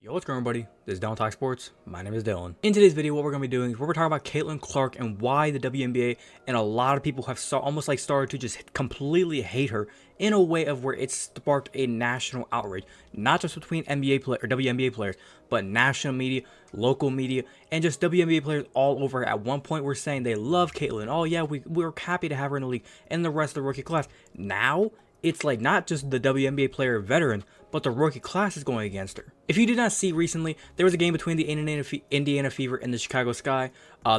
Yo, what's going on, everybody? This is Dylan Talk Sports. My name is Dylan. In today's video, what we're going to be doing is we're talking about Caitlin Clark and why the WNBA and a lot of people have almost like started to just completely hate her in a way of where it sparked a national outrage, not just between NBA or WNBA players, but national media, local media, and just WNBA players all over. At one point, we're saying they love Caitlin. Oh yeah, we're happy to have her in the league, and the rest of the rookie class. Now it's like not just the WNBA player veterans, but the rookie class is going against her. If you did not see recently, there was a game between the Indiana Fever and the Chicago Sky.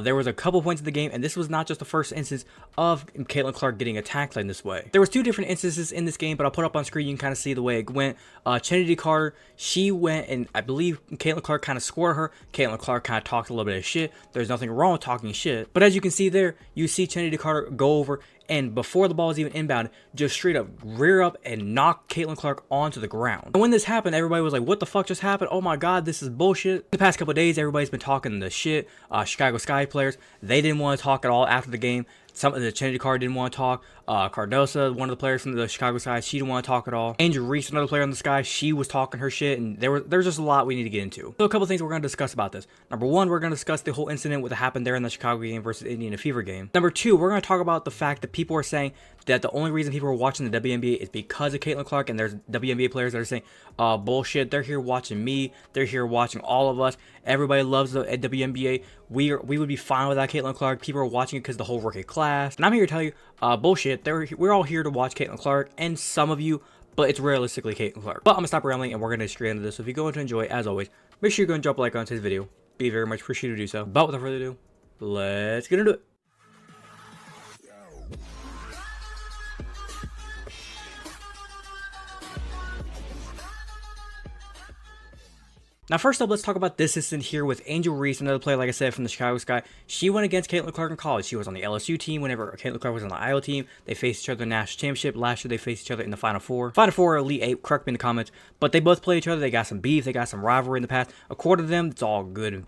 There was a couple points in the game, and this was not just the first instance of Caitlin Clark getting attacked in this way. There was two different instances in this game, but I'll put up on screen. You can kind of see the way it went. Kennedy Carter, she went, and I believe Caitlin Clark kind of scored her. Caitlin Clark kind of talked a little bit of shit. There's nothing wrong with talking shit, but as you can see there, you see Kennedy Carter go over, and before the ball is even inbound, just straight up rear up and knock Caitlin Clark onto the ground. And when this happened, everybody was like, what the fuck just happened? Oh my god, this is bullshit. The past couple of days, everybody's been talking the shit. Chicago Sky players, they didn't want to talk at all after the game. Some of the Kennedy Carter didn't want to talk. Cardosa, one of the players from the Chicago Sky, she didn't want to talk at all. Angel Reese, another player on the Sky, she was talking her shit, and there's just a lot we need to get into. So a couple things we're going to discuss about this. Number one, we're going to discuss the whole incident that happened there in the Chicago game versus Indiana Fever game. Number two, we're going to talk about the fact that people are saying that the only reason people are watching the WNBA is because of Caitlin Clark, and there's WNBA players that are saying, bullshit, they're here watching me, they're here watching all of us, everybody loves the WNBA, we would be fine without Caitlin Clark, people are watching it because the whole rookie class, and I'm here to tell you, bullshit, we're all here to watch Caitlin Clark, and some of you, but it's realistically Caitlin Clark. But I'm going to stop rambling, and we're going to straight into this, so if you're going to enjoy, as always, make sure you go and drop a like on today's video, be very much appreciated to do so. But without further ado, let's get into it. Now, first up, let's talk about this incident here with Angel Reese, another player, like I said, from the Chicago Sky. She went against Caitlin Clark in college. She was on the LSU team whenever Caitlin Clark was on the Iowa team. They faced each other in the national championship. Last year, they faced each other in the Final Four. Final Four or Elite Eight, correct me in the comments. But they both play each other. They got some beef. They got some rivalry in the past. According to them, it's all good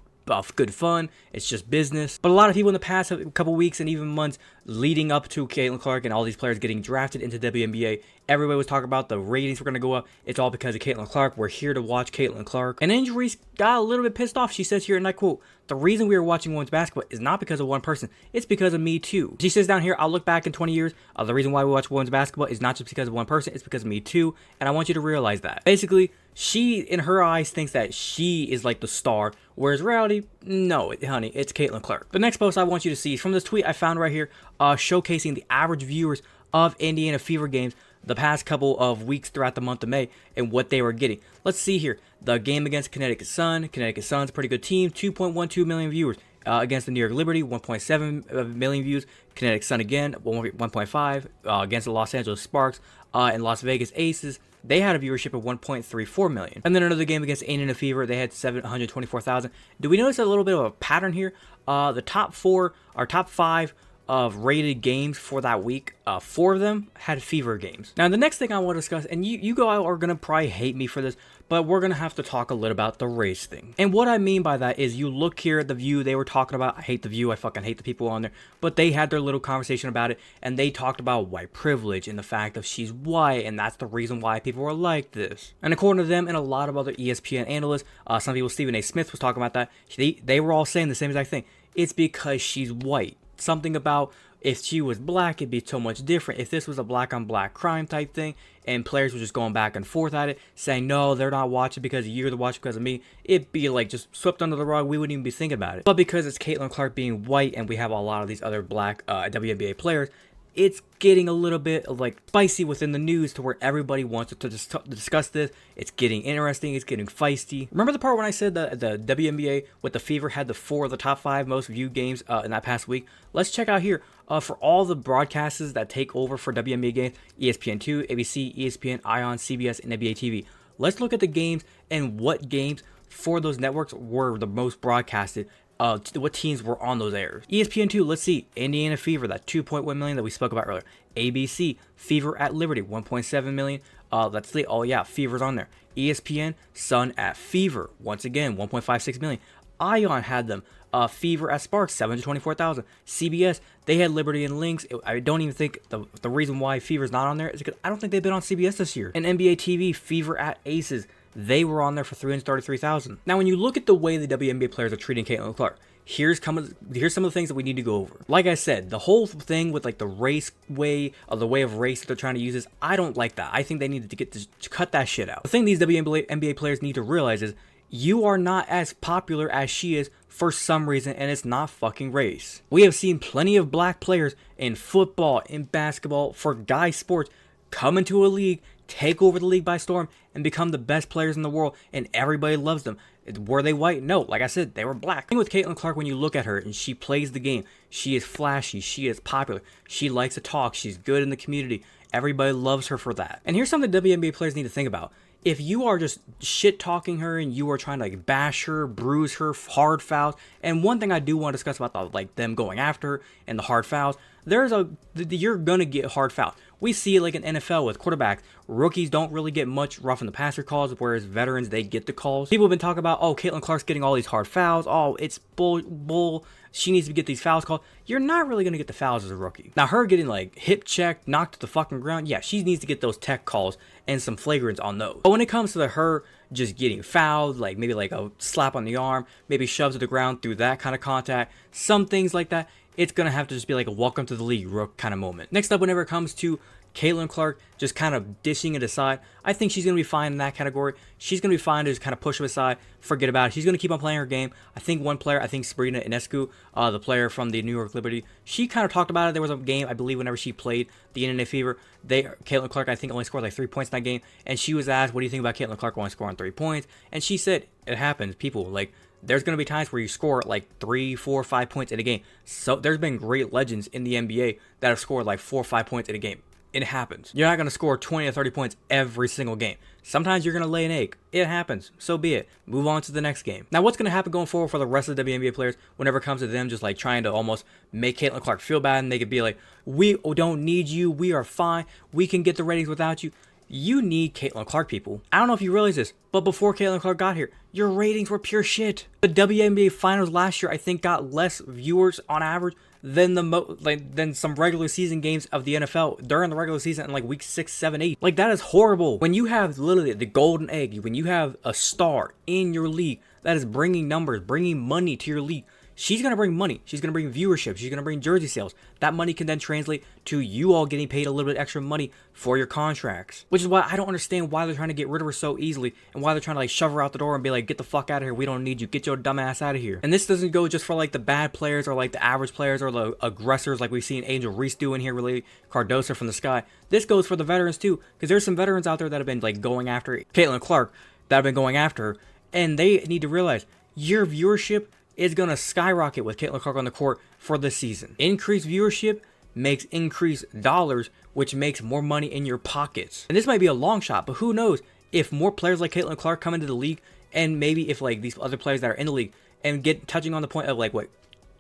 fun. It's just business. But a lot of people in the past couple weeks and even months leading up to Caitlin Clark and all these players getting drafted into WNBA, everybody was talking about the ratings were going to go up. It's all because of Caitlin Clark. We're here to watch Caitlin Clark. And Angel Reese got a little bit pissed off. She says here, and I quote, "The reason we are watching women's basketball is not because of one person. It's because of me too." She says down here, "I'll look back in 20 years. The reason why we watch women's basketball is not just because of one person. It's because of me too. And I want you to realize that." Basically, she, in her eyes, thinks that she is like the star, whereas reality, no, honey, it's Caitlin Clark. The next post I want you to see is from this tweet I found right here, showcasing the average viewers of Indiana Fever games the past couple of weeks throughout the month of May and what they were getting. Let's see here. The game against Connecticut Sun. Connecticut Sun's a pretty good team, 2.12 million viewers. Against the New York Liberty, 1.7 million views. Connecticut Sun again, 1.5. Against the Los Angeles Sparks and Las Vegas Aces, they had a viewership of 1.34 million. And then another game against Indiana Fever, they had 724,000. Do we notice a little bit of a pattern here? The top five of rated games for that week, 4 of them had Fever games. Now, the next thing I want to discuss, and you guys are going to probably hate me for this, but we're going to have to talk a little about the race thing. And what I mean by that is you look here at the View, they were talking about, I hate the View, I fucking hate the people on there, but they had their little conversation about it, and they talked about white privilege and the fact that she's white, and that's the reason why people were like this. And according to them and a lot of other ESPN analysts, some people, Stephen A. Smith was talking about that, they were all saying the same exact thing. It's because she's white. Something about if she was black, it'd be so much different. If this was a black on black crime type thing and players were just going back and forth at it, saying, no, they're not watching because you're the watching because of me, it'd be like just swept under the rug. We wouldn't even be thinking about it. But because it's Caitlin Clark being white and we have a lot of these other black WNBA players, it's getting a little bit like spicy within the news to where everybody wants to discuss this. It's getting interesting. It's getting feisty. Remember the part when I said the WNBA with the Fever had the 4 of the top 5 most viewed games in that past week? Let's check out here. For all the broadcasters that take over for WNBA games, ESPN2, ABC, ESPN, ION, CBS, and NBA TV. Let's look at the games and what games for those networks were the most broadcasted. What teams were on those airs. ESPN2, let's see, Indiana Fever, that 2.1 million that we spoke about earlier. ABC, Fever at Liberty, 1.7 million. Let's see, oh yeah, Fever's on there. ESPN, Sun at Fever, once again, 1.56 million. ION had them. Fever at Sparks, 724,000. CBS, they had Liberty and Lynx. I don't even think the reason why Fever's not on there is because I don't think they've been on CBS this year. And NBA TV, Fever at Aces, they were on there for 333,000. Now, when you look at the way the WNBA players are treating Caitlin Clark, here's some of the things that we need to go over. Like I said, the whole thing with like the race way, or the way of race that they're trying to use is, I don't like that. I think they need to cut that shit out. The thing these WNBA players need to realize is, you are not as popular as she is for some reason, and it's not fucking race. We have seen plenty of black players in football, in basketball, for guy sports, come into a league, take over the league by storm, and become the best players in the world, and everybody loves them. Were they white? No. Like I said, they were black. The thing with Caitlin Clark, when you look at her and she plays the game, she is flashy, she is popular, she likes to talk, she's good in the community. Everybody loves her for that. And here's something WNBA players need to think about. If you are just shit talking her and you are trying to like bash her, bruise her, hard fouls, and one thing I do want to discuss about them going after her and the hard fouls, you're gonna get hard fouls. We see it like in NFL with quarterbacks. Rookies don't really get much rough in the passer calls, whereas veterans, they get the calls. People have been talking about, oh, Caitlin Clark's getting all these hard fouls. Oh, it's bull. She needs to get these fouls called. You're not really going to get the fouls as a rookie. Now, her getting like hip checked, knocked to the fucking ground, yeah, she needs to get those tech calls and some flagrants on those. But when it comes to her just getting fouled, like maybe like a slap on the arm, maybe shoves to the ground through that kind of contact, some things like that, it's going to have to just be like a welcome to the league rook kind of moment. Next up, whenever it comes to Caitlin Clark just kind of dishing it aside, I think she's going to be fine in that category. She's going to be fine to just kind of push it aside, forget about it. She's going to keep on playing her game. I think one player, I think Sabrina Ionescu, the player from the New York Liberty, she kind of talked about it. There was a game, I believe, whenever she played the NNA Fever, Caitlin Clark, I think, only scored like 3 points in that game, and she was asked, what do you think about Caitlin Clark only scoring 3 points? And she said, it happens, people, like, there's going to be times where you score like 3, 4, 5 points in a game. So there's been great legends in the NBA that have scored like 4 or 5 points in a game. It happens. You're not going to score 20 or 30 points every single game. Sometimes you're going to lay an egg. It happens. So be it. Move on to the next game. Now, what's going to happen going forward for the rest of the WNBA players whenever it comes to them just like trying to almost make Caitlin Clark feel bad, and they could be like, we don't need you. We are fine. We can get the ratings without you. You need Caitlin Clark, people. I don't know if you realize this, but before Caitlin Clark got here, your ratings were pure shit. The WNBA finals last year, I think, got less viewers on average than than some regular season games of the NFL during the regular season in like week 6, 7, 8. Like, that is horrible. When you have literally the golden egg, when you have a star in your league that is bringing numbers, bringing money to your league, she's going to bring money. She's going to bring viewership. She's going to bring jersey sales. That money can then translate to you all getting paid a little bit extra money for your contracts. Which is why I don't understand why they're trying to get rid of her so easily, and why they're trying to like shove her out the door and be like, get the fuck out of here. We don't need you. Get your dumb ass out of here. And this doesn't go just for like the bad players or like the average players or the aggressors like we've seen Angel Reese do in here, really Cardosa from the Sky. This goes for the veterans too, because there's some veterans out there that have been like going after Caitlin Clark, that have been going after her, and they need to realize your viewership is going to skyrocket with Caitlin Clark on the court for this season. Increased viewership makes increased dollars, which makes more money in your pockets. And this might be a long shot, but who knows if more players like Caitlin Clark come into the league, and maybe if like these other players that are in the league and get touching on the point of like what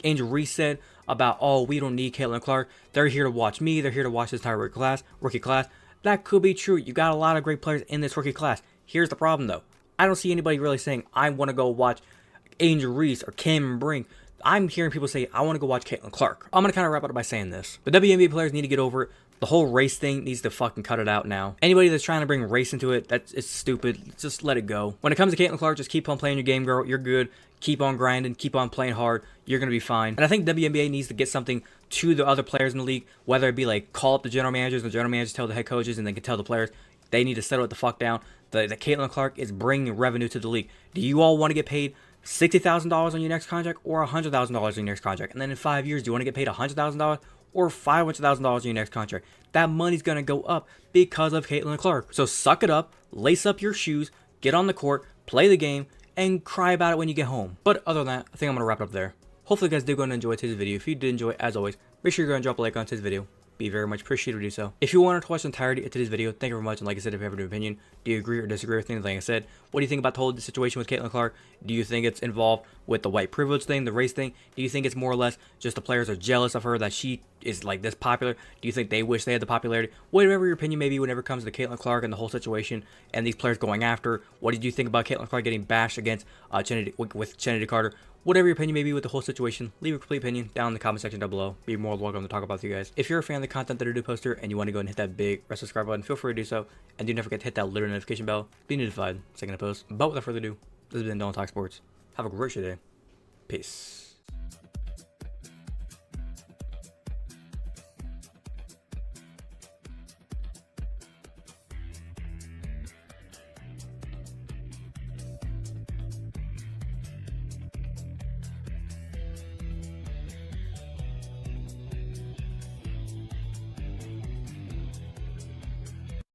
Angel Reese said about, oh, we don't need Caitlin Clark. They're here to watch me. They're here to watch this entire rookie class. That could be true. You got a lot of great players in this rookie class. Here's the problem though. I don't see anybody really saying, I want to go watch Angel Reese or Cameron Brink. I'm hearing people say, I want to go watch Caitlin Clark. I'm going to kind of wrap it up by saying this. The WNBA players need to get over it. The whole race thing needs to fucking cut it out now. Anybody that's trying to bring race into it, it's stupid. Just let it go. When it comes to Caitlin Clark, just keep on playing your game, girl. You're good. Keep on grinding. Keep on playing hard. You're going to be fine. And I think WNBA needs to get something to the other players in the league, whether it be like call up the general managers, the general managers tell the head coaches, and they can tell the players they need to settle it the fuck down. That Caitlin Clark is bringing revenue to the league. Do you all want to get paid $60,000 on your next contract or $100,000 on your next contract? And then in 5 years, do you want to get paid $100,000 or $500,000 on your next contract? That money's going to go up because of Caitlin Clark. So suck it up, lace up your shoes, get on the court, play the game, and cry about it when you get home. But other than that, I think I'm going to wrap it up there. Hopefully you guys did go and enjoy today's video. If you did enjoy it, as always, make sure you're going to drop a like on today's video. Be very much appreciated to do so. If you wanted to watch the entirety of today's video, thank you very much. And like I said, if you have an opinion, do you agree or disagree with things like I said? What do you think about the whole situation with Caitlin Clark? Do you think it's involved with the white privilege thing, the race thing? Do you think it's more or less just the players are jealous of her that she is like this popular? Do you think they wish they had the popularity? Whatever your opinion may be whenever it comes to Caitlin Clark and the whole situation and these players going after, what did you think about Caitlin Clark getting bashed against Kennedy Carter? Whatever your opinion may be with the whole situation, leave a complete opinion down in the comment section down below. Be more than welcome to talk about with you guys. If you're a fan of the content that I do post here and you want to go and hit that big red subscribe button, feel free to do so. And do not forget to hit that little notification bell. Be notified second I post. But without further ado, this has been Don't Talk Sports. Have a great day. Peace.